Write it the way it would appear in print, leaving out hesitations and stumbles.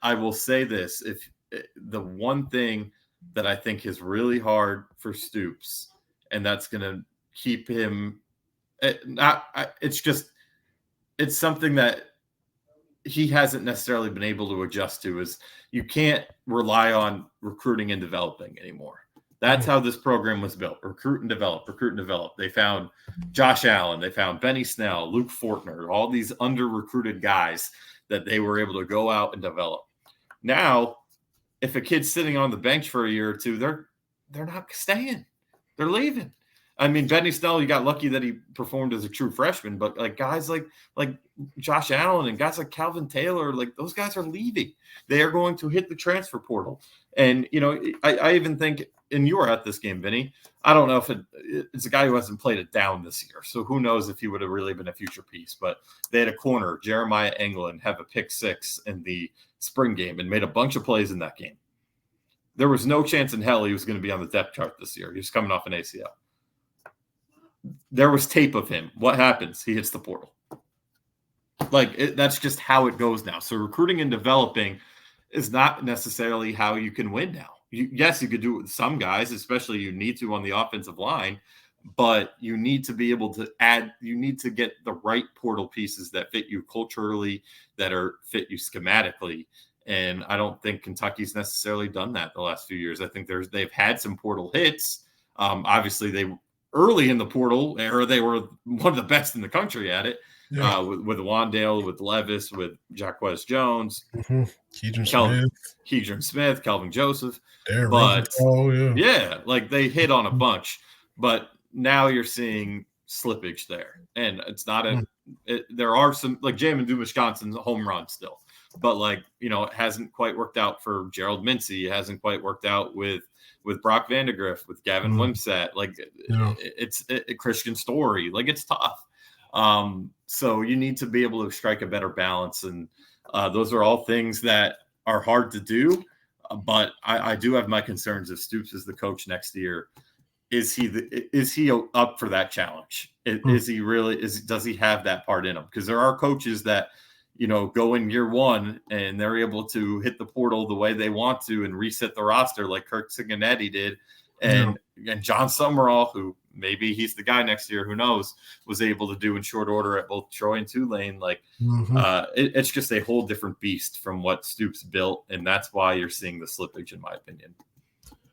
I will say this: if the one thing that I think is really hard for Stoops, and that's going to keep him, it's something that he hasn't necessarily been able to adjust to, is you can't rely on recruiting and developing anymore. That's how this program was built. Recruit and develop. They found Josh Allen. They found Benny Snell, Luke Fortner, all these under-recruited guys that they were able to go out and develop. Now, if a kid's sitting on the bench for a year or two, they're not staying. They're leaving. I mean, Benny Snell, you got lucky that he performed as a true freshman, but like guys like Josh Allen and guys like Calvin Taylor, like those guys are leaving. They are going to hit the transfer portal. And, I even think, and you were at this game, Vinny, I don't know if it's a guy who hasn't played it down this year. So who knows if he would have really been a future piece. But they had a corner, Jeremiah England, have a pick six in the spring game and made a bunch of plays in that game. There was no chance in hell he was going to be on the depth chart this year. He was coming off an ACL. There was tape of him. What happens? He hits the portal. That's just how it goes now. So recruiting and developing is not necessarily how you can win now. Yes, you could do it with some guys, especially you need to on the offensive line, but you need to be able to you need to get the right portal pieces that fit you culturally, that fit you schematically. And I don't think Kentucky's necessarily done that the last few years. I think they've had some portal hits. Obviously, they early in the portal era, they were one of the best in the country at it. Yeah. With Wandale, with Levis, with Jaquez Jones, Keidron Smith, Kelvin Joseph. But they hit on a bunch. But now you're seeing slippage there, and it's not there are some, like Jamin Dumas-Johnson's home run still, but it hasn't quite worked out for Gerald Mincy. It hasn't quite worked out with Brock Vandegrift, with Gavin Wimsatt. It's Christian Story. It's tough. So you need to be able to strike a better balance. And those are all things that are hard to do. But I do have my concerns if Stoops is the coach next year. Is he up for that challenge? Is he really, does he have that part in him? Because there are coaches that, go in year one and they're able to hit the portal the way they want to and reset the roster like Kirk Cincinnati did. And John Summerall, who maybe he's the guy next year, who knows, was able to do in short order at both Troy and Tulane. It's just a whole different beast from what Stoops built. And that's why you're seeing the slippage, in my opinion.